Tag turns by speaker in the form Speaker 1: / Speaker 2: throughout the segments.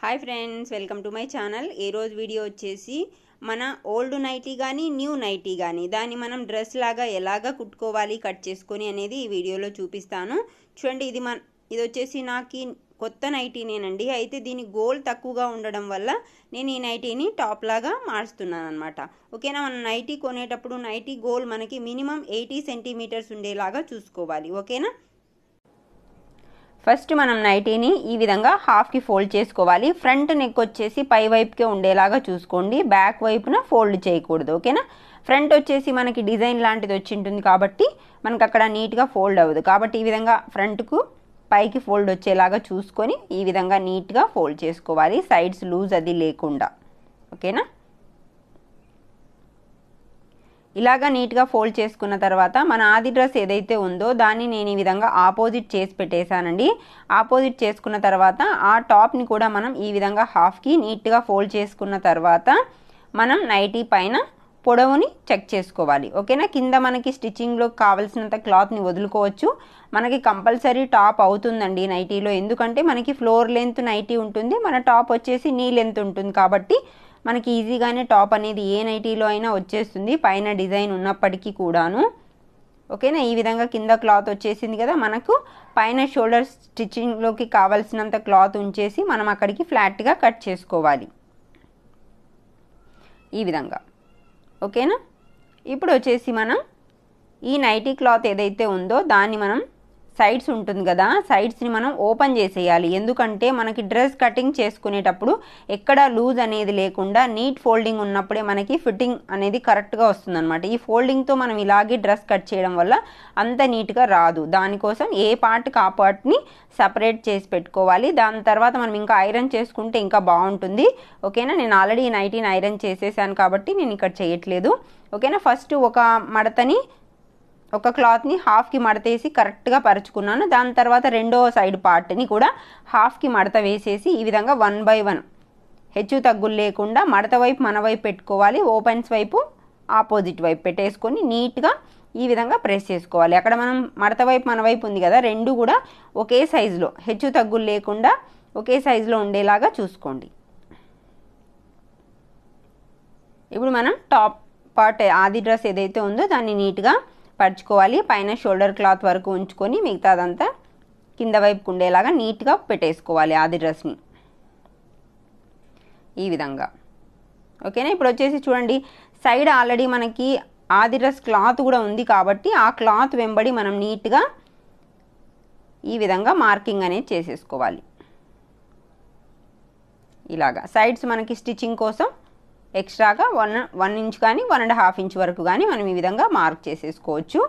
Speaker 1: Hi friends, welcome to my channel. ఈరోజు video వచ్చేసి మన ఓల్డ్ నైటీ కానీ న్యూ నైటీ కానీ దాన్ని మనం డ్రెస్ లాగా ఎలాగా కుట్టుకోవాలి, కట్ చేసుకొని అనేది ఈ వీడియోలో చూపిస్తాను. చూడండి, ఇది వచ్చేసి నాకు కొత్త నైటీనేనండి. అయితే దీని గోల్ తక్కువగా ఉండడం వల్ల నేను ఈ నైటీని టాప్ లాగా మార్చుతున్నాను అనమాట. ఓకేనా, మనం నైటీ కొనేటప్పుడు నైటీ గోల్ మనకి మినిమం 80 సెంటీమీటర్స్ ఉండేలాగా చూసుకోవాలి. ఓకేనా, ఫస్ట్ మనం నైటీని ఈ విధంగా హాఫ్కి ఫోల్డ్ చేసుకోవాలి. ఫ్రంట్ నెక్ వచ్చేసి పై వైపుకే ఉండేలాగా చూసుకోండి, బ్యాక్ వైపున ఫోల్డ్ చేయకూడదు. ఓకేనా, ఫ్రంట్ వచ్చేసి మనకి డిజైన్ లాంటిది వచ్చి ఉంటుంది కాబట్టి మనకు అక్కడ నీట్గా ఫోల్డ్ అవ్వదు. కాబట్టి ఈ విధంగా ఫ్రంట్కు పైకి ఫోల్డ్ వచ్చేలాగా చూసుకొని ఈ విధంగా నీట్గా ఫోల్డ్ చేసుకోవాలి, సైడ్స్ లూజ్ అది లేకుండా. ఓకేనా, ఇలాగా నీట్గా ఫోల్డ్ చేసుకున్న తర్వాత మన ఆది డ్రెస్ ఏదైతే ఉందో దాన్ని నేను ఈ విధంగా ఆపోజిట్ చేసి పెట్టేశానండి. ఆపోజిట్ చేసుకున్న తర్వాత ఆ టాప్ని కూడా మనం ఈ విధంగా హాఫ్కి నీట్గా ఫోల్డ్ చేసుకున్న తర్వాత మనం నైటీ పైన పొడవుని చెక్ చేసుకోవాలి. ఓకేనా, కింద మనకి స్టిచ్చింగ్లో కావాల్సినంత క్లాత్ని వదులుకోవచ్చు. మనకి కంపల్సరీ టాప్ అవుతుందండి నైటీలో, ఎందుకంటే మనకి ఫ్లోర్ లెంత్ నైటీ ఉంటుంది, మన టాప్ వచ్చేసి నీ లెంత్ ఉంటుంది. కాబట్టి మనకి ఈజీగానే టాప్ అనేది ఏ నైటీలో అయినా వచ్చేస్తుంది, పైన డిజైన్ ఉన్నప్పటికీ కూడాను. ఓకేనా, ఈ విధంగా కింద క్లాత్ వచ్చేసింది కదా, మనకు పైన షోల్డర్ స్టిచ్చింగ్లోకి కావాల్సినంత క్లాత్ ఉంచేసి మనం అక్కడికి ఫ్లాట్గా కట్ చేసుకోవాలి ఈ విధంగా. ఓకేనా, ఇప్పుడు వచ్చేసి మనం ఈ నైటీ క్లాత్ ఏదైతే ఉందో దాన్ని మనం సైడ్స్ ఉంటుంది కదా, సైడ్స్ని మనం ఓపెన్ చేసేయాలి. ఎందుకంటే మనకి డ్రెస్ కటింగ్ చేసుకునేటప్పుడు ఎక్కడ లూజ్ అనేది లేకుండా నీట్ ఫోల్డింగ్ ఉన్నప్పుడే మనకి ఫిట్టింగ్ అనేది కరెక్ట్గా వస్తుందన్నమాట. ఈ ఫోల్డింగ్తో మనం ఇలాగే డ్రెస్ కట్ చేయడం వల్ల అంత నీట్గా రాదు. దానికోసం ఏ పార్ట్కి ఆ పార్ట్ని సపరేట్ చేసి పెట్టుకోవాలి. దాని తర్వాత మనం ఇంకా ఐరన్ చేసుకుంటే ఇంకా బాగుంటుంది. ఓకేనా, నేను ఆల్రెడీ ఈ నైటీని ఐరన్ చేసేసాను కాబట్టి నేను ఇక్కడ చేయట్లేదు. ఓకేనా, ఫస్ట్ ఒక మడతని ఒక క్లాత్ని హాఫ్కి మడతేసి కరెక్ట్గా పరుచుకున్నాను. దాని తర్వాత రెండో సైడ్ పార్ట్ని కూడా హాఫ్కి మడత వేసేసి ఈ విధంగా 1 by 1 హెచ్చు తగ్గులు లేకుండా మడత వైపు మన వైపు పెట్టుకోవాలి, ఓపెన్స్ వైపు ఆపోజిట్ వైపు పెట్టేసుకొని నీట్గా ఈ విధంగా ప్రెస్ చేసుకోవాలి. అక్కడ మనం మడత వైపు మన వైపు ఉంది కదా, రెండు కూడా ఒకే సైజులో హెచ్చు తగ్గులు లేకుండా ఒకే సైజులో ఉండేలాగా చూసుకోండి. ఇప్పుడు మనం టాప్ పార్ట్ ఆది డ్రెస్ ఏదైతే ఉందో దాన్ని నీట్గా పరుచుకోవాలి. పైన షోల్డర్ క్లాత్ వరకు ఉంచుకొని మిగతాదంతా కింద వైపుకు ఉండేలాగా నీట్గా పెట్టేసుకోవాలి ఆది డ్రెస్ని ఈ విధంగా. ఓకేనా, ఇప్పుడు వచ్చేసి చూడండి, సైడ్ ఆల్రెడీ మనకి ఆది డ్రెస్ క్లాత్ కూడా ఉంది కాబట్టి ఆ క్లాత్ వెంబడి మనం నీట్గా ఈ విధంగా మార్కింగ్ అనేది చేసేసుకోవాలి. ఇలాగా సైడ్స్ మనకి స్టిచ్చింగ్ కోసం ఎక్స్ట్రాగా 1 ఇంచ్ కానీ 1.5 ఇంచ్ వరకు కానీ మనం ఈ విధంగా మార్క్ చేసేసుకోవచ్చు.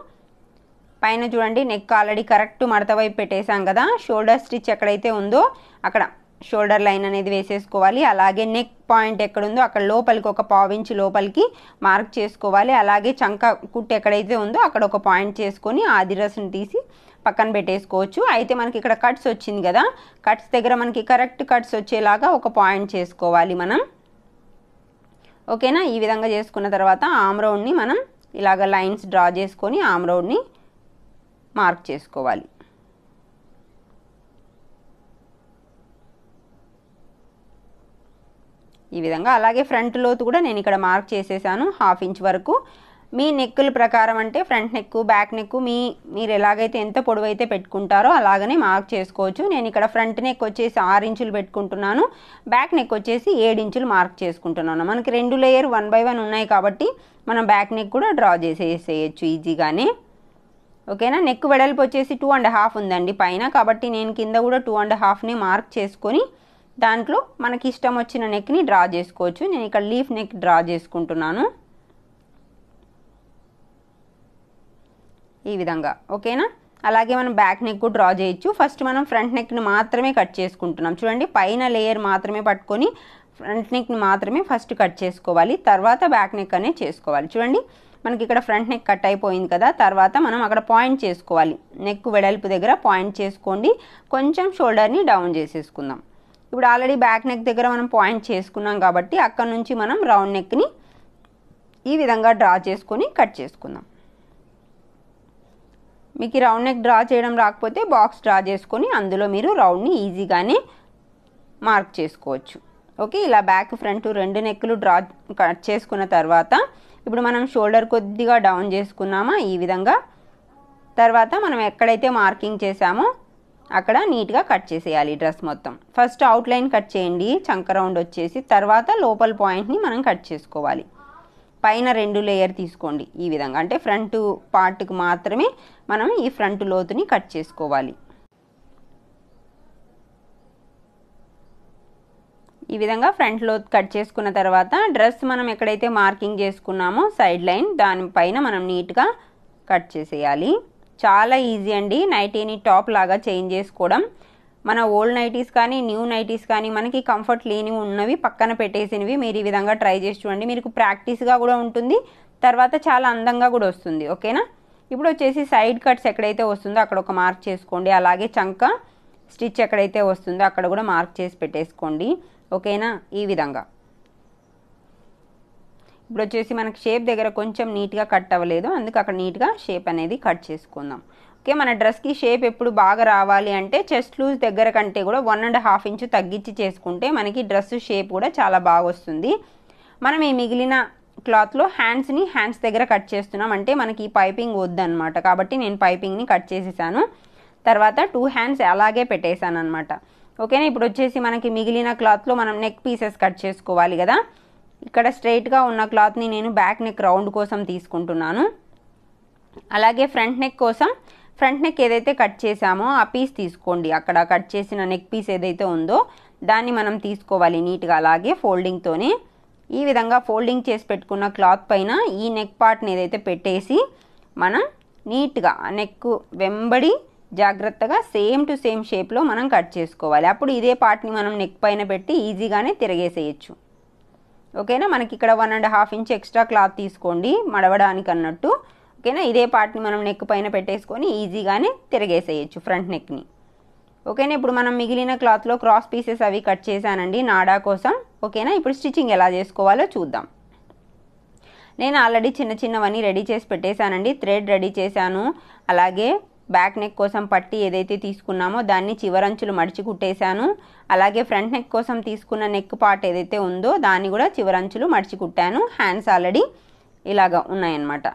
Speaker 1: పైన చూడండి, నెక్ ఆల్రెడీ కరెక్ట్ మడత వైపు పెట్టేసాం కదా, షోల్డర్ స్టిచ్ ఎక్కడైతే ఉందో అక్కడ షోల్డర్ లైన్ అనేది వేసేసుకోవాలి. అలాగే నెక్ పాయింట్ ఎక్కడుందో అక్కడ లోపలికి ఒక 1/4 ఇంచ్ లోపలికి మార్క్ చేసుకోవాలి. అలాగే చంక కుట్టు ఎక్కడైతే ఉందో అక్కడ ఒక పాయింట్ చేసుకొని ఆది డ్రెస్ని తీసి పక్కన పెట్టేసుకోవచ్చు. అయితే మనకి ఇక్కడ కట్స్ వచ్చింది కదా, కట్స్ దగ్గర మనకి కరెక్ట్ కట్స్ వచ్చేలాగా ఒక పాయింట్ చేసుకోవాలి మనం. ఓకేనా, ఈ విధంగా చేసుకున్న తర్వాత ఆమ్ రౌండ్ని మనం ఇలాగ లైన్స్ డ్రా చేసుకొని ఆమ్ రౌండ్ని మార్క్ చేసుకోవాలి. ఈ విధంగా. అలాగే ఫ్రంట్ లోతు కూడా నేను ఇక్కడ మార్క్ చేసేసాను 1/2 ఇంచ్ వరకు. మీ నెక్కుల ప్రకారం అంటే ఫ్రంట్ నెక్ బ్యాక్ నెక్ మీరు ఎలాగైతే ఎంత పొడవు అయితే పెట్టుకుంటారో అలాగనే మార్క్ చేసుకోవచ్చు. నేను ఇక్కడ ఫ్రంట్ నెక్ వచ్చేసి 6 ఇంచులు పెట్టుకుంటున్నాను, బ్యాక్ నెక్ వచ్చేసి 7 ఇంచులు మార్క్ చేసుకుంటున్నాను. మనకి 2 లేయర్ 1 by 1 ఉన్నాయి కాబట్టి మనం బ్యాక్ నెక్ కూడా డ్రా చేసేయచ్చు ఈజీగానే. ఓకేనా, నెక్ వెడల్పు వచ్చేసి 2.5 ఉందండి పైన, కాబట్టి నేను కింద కూడా 2.5ని మార్క్ చేసుకొని దాంట్లో మనకి ఇష్టం వచ్చిన నెక్ని డ్రా చేసుకోవచ్చు. నేను ఇక్కడ లీఫ్ నెక్ డ్రా చేసుకుంటున్నాను ఈ విధంగా. ఓకేనా, అలాగే మనం బ్యాక్ నెక్ డ్రా చేయొచ్చు. ఫస్ట్ మనం ఫ్రంట్ నెక్ని మాత్రమే కట్ చేసుకుంటున్నాం. చూడండి, పైన లేయర్ మాత్రమే పట్టుకొని ఫ్రంట్ నెక్ని మాత్రమే ఫస్ట్ కట్ చేసుకోవాలి, తర్వాత బ్యాక్ నెక్ అనేది చేసుకోవాలి. చూడండి, మనకి ఇక్కడ ఫ్రంట్ నెక్ కట్ అయిపోయింది కదా, తర్వాత మనం అక్కడ పాయింట్ చేసుకోవాలి. నెక్ వెడల్పు దగ్గర పాయింట్ చేసుకోండి, కొంచెం షోల్డర్ని డౌన్ చేసేసుకుందాం. ఇప్పుడు ఆల్రెడీ బ్యాక్ నెక్ దగ్గర మనం పాయింట్ చేసుకున్నాం కాబట్టి అక్కడ నుంచి మనం రౌండ్ నెక్ని ఈ విధంగా డ్రా చేసుకొని కట్ చేసుకుందాం. మీకు రౌండ్ నెక్ డ్రా చేయడం రాకపోతే బాక్స్ డ్రా చేసుకొని అందులో మీరు రౌండ్ని ఈజీగానే మార్క్ చేసుకోవచ్చు. ఓకే, ఇలా బ్యాక్ ఫ్రంట్ రెండు నెక్కులు డ్రా కట్ చేసుకున్న తర్వాత ఇప్పుడు మనం షోల్డర్ కొద్దిగా డౌన్ చేసుకున్నామా ఈ విధంగా. తర్వాత మనం ఎక్కడైతే మార్కింగ్ చేసామో అక్కడ నీట్గా కట్ చేసేయాలి డ్రెస్ మొత్తం. ఫస్ట్ అవుట్లైన్ కట్ చేయండి చంక రౌండ్ వచ్చేసి, తర్వాత లోపల పాయింట్ని మనం కట్ చేసుకోవాలి. పైన 2 లేయర్ తీసుకోండి ఈ విధంగా, అంటే ఫ్రంట్ పార్ట్కి మాత్రమే మనం ఈ ఫ్రంట్ లోతుని కట్ చేసుకోవాలి. ఈ విధంగా ఫ్రంట్ లోత్ కట్ చేసుకున్న తర్వాత డ్రెస్ మనం ఎక్కడైతే మార్కింగ్ చేసుకున్నామో సైడ్ లైన్ దానిపైన మనం నీట్గా కట్ చేసేయాలి. చాలా ఈజీ అండి నైటీని టాప్ లాగా చేంజ్ చేసుకోవడం. మన ఓల్డ్ నైటీస్ కానీ న్యూ నైటీస్ కానీ మనకి కంఫర్ట్ లేనివి ఉన్నవి పక్కన పెట్టేసినవి మీరు ఈ విధంగా ట్రై చేసి చూడండి. మీకు ప్రాక్టీస్గా కూడా ఉంటుంది, తర్వాత చాలా అందంగా కూడా వస్తుంది. ఓకేనా, ఇప్పుడు వచ్చేసి సైడ్ కట్స్ ఎక్కడైతే వస్తుందో అక్కడ ఒక మార్క్ చేసుకోండి. అలాగే చంక స్టిచ్ ఎక్కడైతే వస్తుందో అక్కడ కూడా మార్క్ చేసి పెట్టేసుకోండి. ఓకేనా, ఈ విధంగా. ఇప్పుడు వచ్చేసి మనకి షేప్ దగ్గర కొంచెం నీట్గా కట్ అవ్వలేదు, అందుకు అక్కడ నీట్గా షేప్ అనేది కట్ చేసుకుందాం. ఓకే, మన డ్రెస్కి షేప్ ఎప్పుడు బాగా రావాలి అంటే చెస్ట్ లూజ్ దగ్గర కంటే కూడా 1.5 ఇంచు తగ్గించి చేసుకుంటే మనకి డ్రెస్ షేప్ కూడా చాలా బాగా వస్తుంది. మనం ఈ మిగిలిన క్లాత్లో హ్యాండ్స్ దగ్గర కట్ చేస్తున్నాం, అంటే మనకి ఈ పైపింగ్ వద్దనమాట. కాబట్టి నేను పైపింగ్ని కట్ చేసేసాను. తర్వాత 2 హ్యాండ్స్ అలాగే పెట్టేశాను అనమాట. ఓకేనా, ఇప్పుడు వచ్చేసి మనకి మిగిలిన క్లాత్లో మనం నెక్ పీసెస్ కట్ చేసుకోవాలి కదా. ఇక్కడ స్ట్రైట్గా ఉన్న క్లాత్ని నేను బ్యాక్ నెక్ రౌండ్ కోసం తీసుకుంటున్నాను. అలాగే ఫ్రంట్ నెక్ కోసం ఫ్రంట్ నెక్ ఏదైతే కట్ చేసామో ఆ పీస్ తీసుకోండి. అక్కడ కట్ చేసిన నెక్ పీస్ ఏదైతే ఉందో దాన్ని మనం తీసుకోవాలి నీట్గా. అలాగే ఫోల్డింగ్తోనే ఈ విధంగా ఫోల్డింగ్ చేసి పెట్టుకున్న క్లాత్ పైన ఈ నెక్ పార్ట్ని ఏదైతే పెట్టేసి మనం నీట్గా నెక్ వెంబడి జాగ్రత్తగా సేమ్ టు సేమ్ షేప్లో మనం కట్ చేసుకోవాలి. అప్పుడు ఇదే పార్ట్ని మనం నెక్ పైన పెట్టి ఈజీగానే తిరగేసేయచ్చు. ఓకేనా, మనకి ఇక్కడ 1.5 ఇంచ్ ఎక్స్ట్రా క్లాత్ తీసుకోండి మడవడానికి అన్నట్టు. ఓకేనా, ఇదే పార్ట్ని మనం నెక్ పైన పెట్టేసుకొని ఈజీగానే తిరగేసేయచ్చు ఫ్రంట్ నెక్ని. ఓకేనా, ఇప్పుడు మనం మిగిలిన క్లాత్లో క్రాస్ పీసెస్ అవి కట్ చేశానండి నాడా కోసం. ఓకేనా, ఇప్పుడు స్టిచ్చింగ్ ఎలా చేసుకోవాలో చూద్దాం. నేను ఆల్రెడీ చిన్నవన్నీ రెడీ చేసి పెట్టేశానండి. థ్రెడ్ రెడీ చేశాను. అలాగే బ్యాక్ నెక్ కోసం పట్టి ఏదైతే తీసుకున్నామో దాన్ని చివరంచులు మడిచి కుట్టేశాను. అలాగే ఫ్రంట్ నెక్ కోసం తీసుకున్న నెక్ పార్ట్ ఏదైతే ఉందో దాన్ని కూడా చివరంచులు మడిచి కుట్టాను. హ్యాండ్స్ ఆల్రెడీ ఇలాగా ఉన్నాయన్నమాట.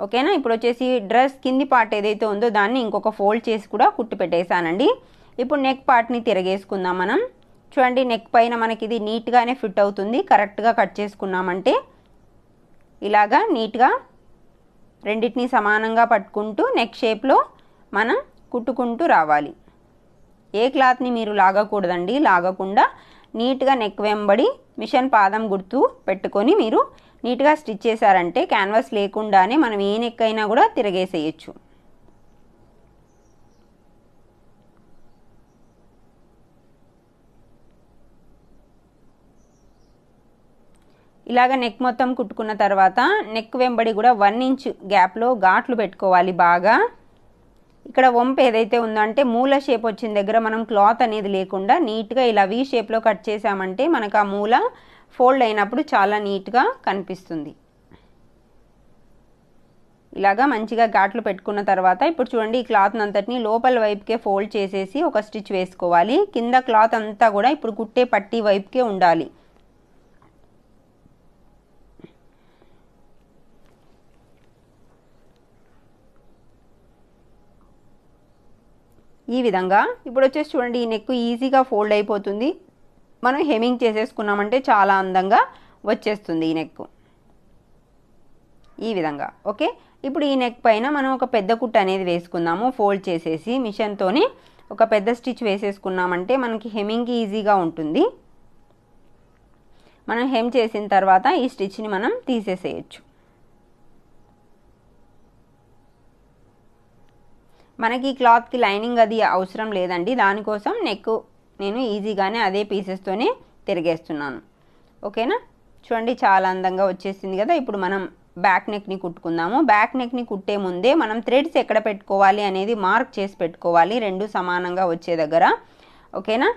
Speaker 1: ఓకేనా, ఇప్పుడు వచ్చేసి డ్రెస్ కింది పార్ట్ ఏదైతే ఉందో దాన్ని ఇంకొక ఫోల్డ్ చేసి కూడా కుట్టి పెట్టేశానండి. ఇప్పుడు నెక్ పార్ట్ని తిరగేసుకుందాం మనం. చూడండి, నెక్ పైన మనకి ఇది నీట్గానే ఫిట్ అవుతుంది. కరెక్ట్గా కట్ చేసుకున్నామంటే ఇలాగా నీట్గా రెండింటిని సమానంగా పట్టుకుంటూ నెక్ షేప్లో మనం కుట్టుకుంటూ రావాలి. ఏ క్లాత్ని మీరు లాగకూడదండి. లాగకుండా నీట్గా నెక్ వెంబడి మిషన్ పాదం గుర్తు పెట్టుకొని మీరు నీట్గా స్టిచ్ చేశారంటే క్యాన్వాస్ లేకుండానే మనం ఏ నెక్ అయినా కూడా తిరగేసేయచ్చు. ఇలాగ నెక్ మొత్తం కుట్టుకున్న తర్వాత నెక్ వెంబడి కూడా 1 ఇంచ్ గ్యాప్లో ఘాట్లు పెట్టుకోవాలి బాగా. ఇక్కడ వంపు ఏదైతే ఉందో అంటే మూల షేప్ వచ్చిన దగ్గర మనం క్లాత్ అనేది లేకుండా నీట్గా ఇలా వీ షేప్లో కట్ చేసామంటే మనకు ఆ మూల ఫోల్డ్ అయినప్పుడు చాలా నీట్గా కనిపిస్తుంది. ఇలాగా మంచిగా ఘాట్లు పెట్టుకున్న తర్వాత ఇప్పుడు చూడండి ఈ క్లాత్ అంతటిని లోపల వైపుకే ఫోల్డ్ చేసేసి ఒక స్టిచ్ వేసుకోవాలి. కింద క్లాత్ అంతా కూడా ఇప్పుడు కుట్టే పట్టీ వైపుకే ఉండాలి. ఈ విధంగా ఇప్పుడు వచ్చేసి చూడండి ఈ నెక్ ఈజీగా ఫోల్డ్ అయిపోతుంది. మనం హెమింగ్ చేసేసుకున్నామంటే చాలా అందంగా వచ్చేస్తుంది ఈ నెక్ ఈ విధంగా. ఓకే, ఇప్పుడు ఈ నెక్ పైన మనం ఒక పెద్ద కుట్టు అనేది వేసుకుందాము. ఫోల్డ్ చేసేసి మిషన్తోనే ఒక పెద్ద స్టిచ్ వేసేసుకున్నామంటే మనకి హెమింగ్ ఈజీగా ఉంటుంది. మనం హెమ్ చేసిన తర్వాత ఈ స్టిచ్ని మనం తీసేసేయచ్చు. మనకి క్లాత్కి లైనింగ్ అది అవసరం లేదండి. దానికోసం నెక్ నేను ఈజీగానే అదే పీసెస్తోనే తిరిగేస్తున్నాను. ఓకేనా, చూడండి చాలా అందంగా వచ్చేసింది కదా. ఇప్పుడు మనం బ్యాక్ నెక్ని కుట్టుకుందాము. బ్యాక్ నెక్ని కుట్టే ముందే మనం థ్రెడ్స్ ఎక్కడ పెట్టుకోవాలి అనేది మార్క్ చేసి పెట్టుకోవాలి, రెండు సమానంగా వచ్చే దగ్గర. ఓకేనా,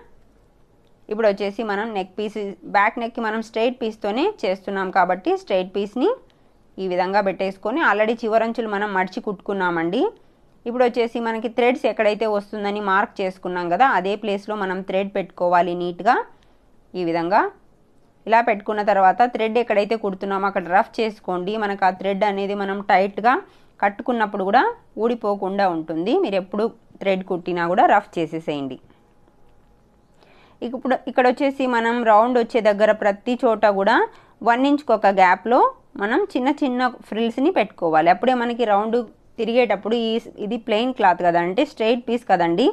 Speaker 1: ఇప్పుడు వచ్చేసి మనం నెక్ పీస్ బ్యాక్ నెక్కి మనం స్ట్రైట్ పీస్తోనే చేస్తున్నాం కాబట్టి స్ట్రైట్ పీస్ని ఈ విధంగా పెట్టేసుకొని ఆల్రెడీ చివరంచులు మనం మడిచి కుట్టుకున్నామండి. ఇప్పుడు వచ్చేసి మనకి థ్రెడ్స్ ఎక్కడైతే వస్తుందని మార్క్ చేసుకున్నాం కదా అదే ప్లేస్లో మనం థ్రెడ్ పెట్టుకోవాలి నీట్గా ఈ విధంగా. ఇలా పెట్టుకున్న తర్వాత థ్రెడ్ ఎక్కడైతే కుడుతున్నామో అక్కడ రఫ్ చేసుకోండి. మనకు ఆ థ్రెడ్ అనేది మనం టైట్గా కట్టుకున్నప్పుడు కూడా ఊడిపోకుండా ఉంటుంది. మీరు ఎప్పుడు థ్రెడ్ కుట్టినా కూడా రఫ్ చేసేసేయండి. ఇప్పుడు ఇక్కడ వచ్చేసి మనం రౌండ్ వచ్చే దగ్గర ప్రతి చోట కూడా 1 ఇంచ్కి ఒక గ్యాప్లో మనం చిన్న చిన్న ఫ్రిల్స్ని పెట్టుకోవాలి. అప్పుడే మనకి రౌండ్ తిరిగేటప్పుడు ఇది ప్లెయిన్ క్లాత్ కదా, అంటే స్ట్రైట్ పీస్ కదండి,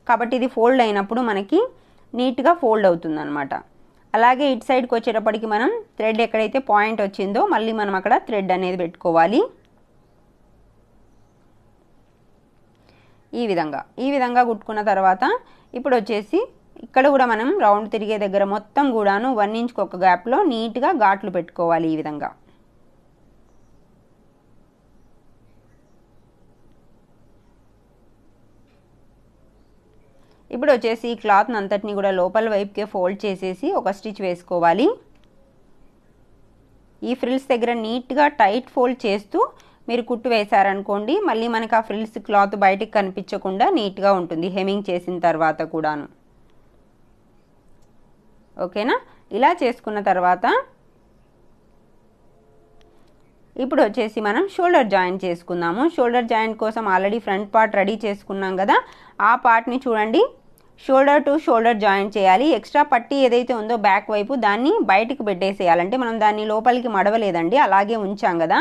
Speaker 1: కాబట్టి ఇది ఫోల్డ్ అయినప్పుడు మనకి నీట్గా ఫోల్డ్ అవుతుంది అనమాట. అలాగే ఇటు సైడ్కి వచ్చేటప్పటికి మనం థ్రెడ్ ఎక్కడైతే పాయింట్ వచ్చిందో మళ్ళీ మనం అక్కడ థ్రెడ్ అనేది పెట్టుకోవాలి. ఈ విధంగా కుట్టుకున్న తర్వాత ఇప్పుడు వచ్చేసి ఇక్కడ కూడా మనం రౌండ్ తిరిగే దగ్గర మొత్తం కూడాను 1 ఇంచ్కి ఒక గ్యాప్లో నీట్గా ఘాట్లు పెట్టుకోవాలి ఈ విధంగా. ఇప్పుడు వచ్చేసి ఈ క్లాత్ని అంతటిని కూడా లోపల వైపుకే ఫోల్డ్ చేసేసి ఒక స్టిచ్ వేసుకోవాలి. ఈ ఫ్రిల్స్ దగ్గర నీట్గా టైట్ ఫోల్డ్ చేస్తూ మీరు కుట్టు వేశారనుకోండి మళ్ళీ మనకి ఆ ఫ్రిల్స్ క్లాత్ బయటికి కనిపించకుండా నీట్గా ఉంటుంది హెమ్మింగ్ చేసిన తర్వాత కూడాను. ఓకేనా? ఇలా చేసుకున్న తర్వాత ఇప్పుడు వచ్చేసి మనం షోల్డర్ జాయింట్ చేసుకుందాము. షోల్డర్ జాయింట్ కోసం ఆల్రెడీ ఫ్రంట్ పార్ట్ రెడీ చేసుకున్నాం కదా, ఆ పార్ట్ని చూడండి షోల్డర్ టు షోల్డర్ జాయింట్ చేయాలి. ఎక్స్ట్రా పట్టీ ఏదైతే ఉందో బ్యాక్ వైపు దాన్ని బయటికి పెట్టేసేయాలంటే మనం దాన్ని లోపలికి మడవలేదండి, అలాగే ఉంచాం కదా,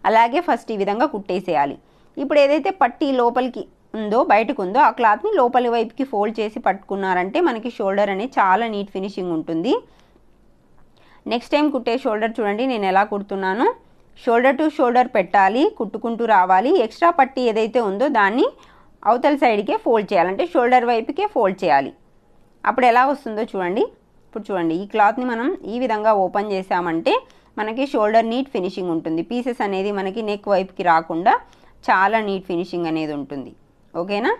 Speaker 1: అలాగే ఫస్ట్ ఈ విధంగా కుట్టేసేయాలి. ఇప్పుడు ఏదైతే పట్టీ లోపలికి ఉందో బయటకు ఉందో ఆ క్లాత్ని లోపలి వైపుకి ఫోల్డ్ చేసి పట్టుకున్నారంటే మనకి షోల్డర్ అనేది చాలా నీట్ ఫినిషింగ్ ఉంటుంది. నెక్స్ట్ టైం కుట్టే షోల్డర్ చూడండి నేను ఎలా కుడుతున్నాను. షోల్డర్ టు షోల్డర్ పెట్టాలి, కుట్టుకుంటూ రావాలి. ఎక్స్ట్రా పట్టీ ఏదైతే ఉందో దాన్ని అవతల సైడ్కే ఫోల్డ్ చేయాలంటే షోల్డర్ వైపుకే ఫోల్డ్ చేయాలి. అప్పుడు ఎలా వస్తుందో చూడండి. ఇప్పుడు చూడండి ఈ క్లాత్ని మనం ఈ విధంగా ఓపెన్ చేసామంటే మనకి షోల్డర్ నీట్ ఫినిషింగ్ ఉంటుంది. పీసెస్ అనేది మనకి నెక్ వైపుకి రాకుండా చాలా నీట్ ఫినిషింగ్ అనేది ఉంటుంది. ఓకేనా?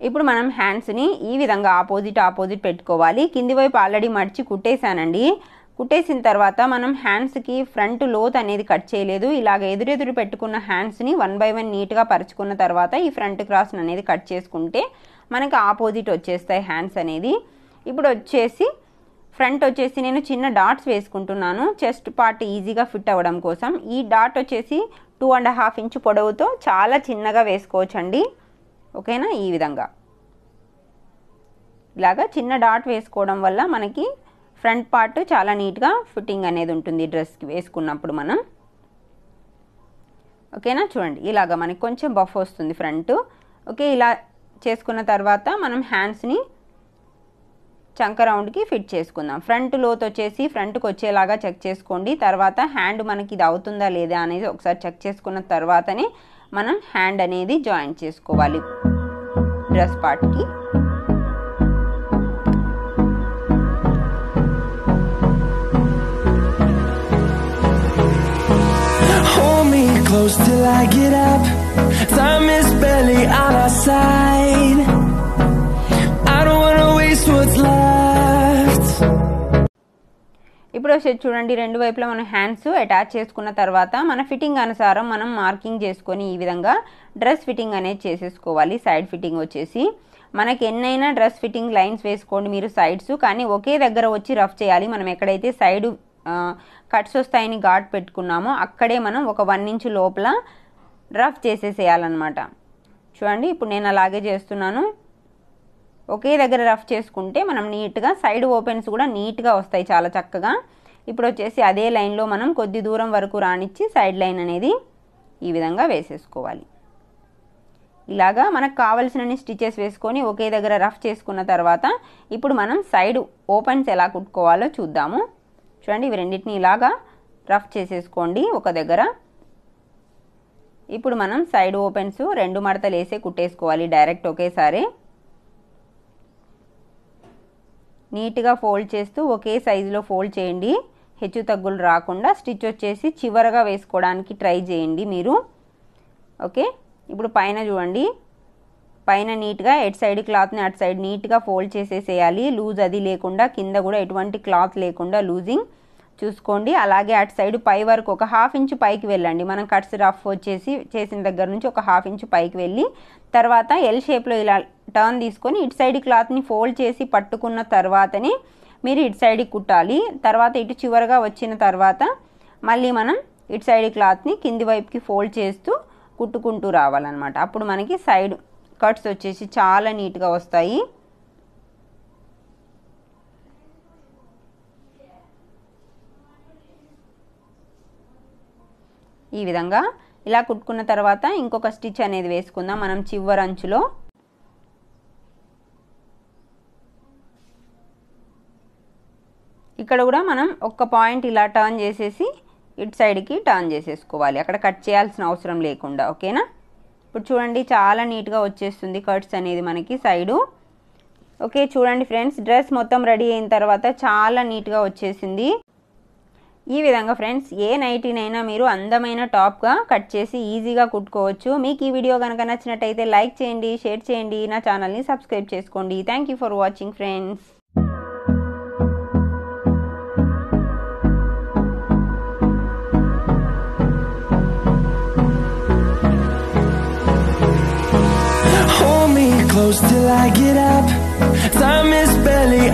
Speaker 1: ఇప్పుడు మనం హ్యాండ్స్ని ఈ విధంగా ఆపోజిట్ పెట్టుకోవాలి. కింది వైపు ఆల్రెడీ మడిచి కుట్టేశానండి. కుట్టేసిన తర్వాత మనం హ్యాండ్స్కి ఫ్రంట్ లోత్ అనేది కట్ చేయలేదు. ఇలాగ ఎదురెదురు పెట్టుకున్న హ్యాండ్స్ని 1 బై 1 నీట్గా పరుచుకున్న తర్వాత ఈ ఫ్రంట్ క్రాస్ అనేది కట్ చేసుకుంటే మనకి ఆపోజిట్ వచ్చేస్తాయి హ్యాండ్స్ అనేది. ఇప్పుడు వచ్చేసి ఫ్రంట్ వచ్చేసి నేను చిన్న డాట్స్ వేసుకుంటున్నాను చెస్ట్ పార్ట్ ఈజీగా ఫిట్ అవ్వడం కోసం. ఈ డాట్ వచ్చేసి 2.5 ఇంచ్ పొడవుతో చాలా చిన్నగా వేసుకోవచ్చండి. ఓకేనా? ఈ విధంగా ఇలాగా చిన్న డాట్ వేసుకోవడం వల్ల మనకి ఫ్రంట్ పార్ట్ చాలా నీట్గా ఫిట్టింగ్ అనేది ఉంటుంది డ్రెస్కి వేసుకున్నప్పుడు మనం. ఓకేనా? చూడండి ఇలాగా మనకి కొంచెం బఫ్ వస్తుంది ఫ్రంట్. ఓకే, ఇలా చేసుకున్న తర్వాత మనం హ్యాండ్స్ని చంక రౌండ్కి ఫిట్ చేసుకుందాం. ఫ్రంట్ లోత్ వచ్చేసి ఫ్రంట్కి వచ్చేలాగా చెక్ చేసుకోండి. తర్వాత హ్యాండ్ మనకి ఇది అవుతుందా లేదా అనేది ఒకసారి చెక్ చేసుకున్న తర్వాతనే మనం హ్యాండ్ అనేది జాయిన్ చేసుకోవాలి డ్రెస్ పార్ట్కి.
Speaker 2: Close till I get up. Time is barely on our side. I don't wanna waste what's left.
Speaker 1: ఇప్పుడు వచ్చేసి చూడండి రెండు వైపులా మనం హ్యాండ్స్ అటాచ్ చేసుకున్న తర్వాత మన ఫిట్టింగ్ అనుసారం మనం మార్కింగ్ చేసుకొని ఈ విధంగా డ్రెస్ ఫిట్టింగ్ అనేది చేసేసుకోవాలి. సైడ్ ఫిట్టింగ్ వచ్చేసి మనకి ఎన్నైనా డ్రెస్ ఫిట్టింగ్ లైన్స్ వేసుకోండి మీరు సైడ్స్, కానీ ఒకే దగ్గర వచ్చి రఫ్ చేయాలి. మనం ఎక్కడైతే సైడ్ కట్స్ వస్తాయని ఘాట్ పెట్టుకున్నామో అక్కడే మనం ఒక 1 ఇంచ్ లోపల రఫ్ చేసేసేయాలన్నమాట. చూడండి ఇప్పుడు నేను అలాగే చేస్తున్నాను. ఒకే దగ్గర రఫ్ చేసుకుంటే మనం నీట్గా సైడ్ ఓపెన్స్ కూడా నీట్గా వస్తాయి చాలా చక్కగా. ఇప్పుడు వచ్చేసి అదే లైన్లో మనం కొద్ది దూరం వరకు రానిచ్చి సైడ్ లైన్ అనేది ఈ విధంగా వేసేసుకోవాలి. ఇలాగా మనకు కావాల్సిన స్టిచెస్ వేసుకొని ఒకే దగ్గర రఫ్ చేసుకున్న తర్వాత ఇప్పుడు మనం సైడ్ ఓపెన్స్ ఎలా కుట్టుకోవాలో చూద్దాము. చూడండి ఇవి రెండింటిని ఇలాగా రఫ్ చేసేసుకోండి ఒక దగ్గర. ఇప్పుడు మనం సైడ్ ఓపెన్స్ 2 మడతలు వేసే కుట్టేసుకోవాలి డైరెక్ట్ ఒకేసారి. నీట్గా ఫోల్డ్ చేస్తూ ఒకే సైజులో ఫోల్డ్ చేయండి, హెచ్చు తగ్గులు రాకుండా. స్టిచ్ వచ్చేసి చివరగా వేసుకోవడానికి ట్రై చేయండి మీరు. ఓకే, ఇప్పుడు పైన చూడండి, పైన నీట్గా ఎటు సైడ్ క్లాత్ని అటు సైడ్ నీట్గా ఫోల్డ్ చేసేసేయాలి. లూజ్ అది లేకుండా, కింద కూడా ఎటువంటి క్లాత్ లేకుండా లూజింగ్ చూసుకోండి. అలాగే అటు సైడ్ పై వరకు ఒక 1/2 ఇంచు పైకి వెళ్ళండి. మనం కట్స్ రఫ్ వచ్చేసి చేసిన దగ్గర నుంచి ఒక 1/2 ఇంచు పైకి వెళ్ళి తర్వాత ఎల్ షేప్లో ఇలా టర్న్ తీసుకొని ఇటు సైడ్ క్లాత్ని ఫోల్డ్ చేసి పట్టుకున్న తర్వాతనే మీరు ఇటు సైడ్కి కుట్టాలి. తర్వాత ఇటు చివరగా వచ్చిన తర్వాత మళ్ళీ మనం ఇటు సైడ్ క్లాత్ని కింది వైపుకి ఫోల్డ్ చేస్తూ కుట్టుకుంటూ రావాలన్నమాట. అప్పుడు మనకి సైడ్ కట్స్ వచ్చేసి చాలా నీట్గా వస్తాయి. ఈ విధంగా ఇలా కుట్టుకున్న తర్వాత ఇంకొక స్టిచ్ అనేది వేసుకుందాం మనం చివరి అంచులో. ఇక్కడ కూడా మనం ఒక్క పాయింట్ ఇలా టర్న్ చేసేసి ఇటు సైడ్కి టర్న్ చేసేసుకోవాలి, అక్కడ కట్ చేయాల్సిన అవసరం లేకుండా. ఓకేనా? ఇప్పుడు చూడండి చాలా నీట్గా వచ్చేస్తుంది కట్స్ అనేది మనకి సైడు. ఓకే, చూడండి ఫ్రెండ్స్, డ్రెస్ మొత్తం రెడీ అయిన తర్వాత చాలా నీట్గా వచ్చేసింది. ఈ విధంగా ఫ్రెండ్స్ ఏ నైటీనైనా మీరు అందమైన టాప్గా కట్ చేసి ఈజీగా కుట్టుకోవచ్చు. మీకు ఈ వీడియో కనుక నచ్చినట్టయితే లైక్ చేయండి, షేర్ చేయండి, నా ఛానల్ని సబ్స్క్రైబ్ చేసుకోండి. Thank you for watching friends.
Speaker 2: Hold me close till I get up. Time is barely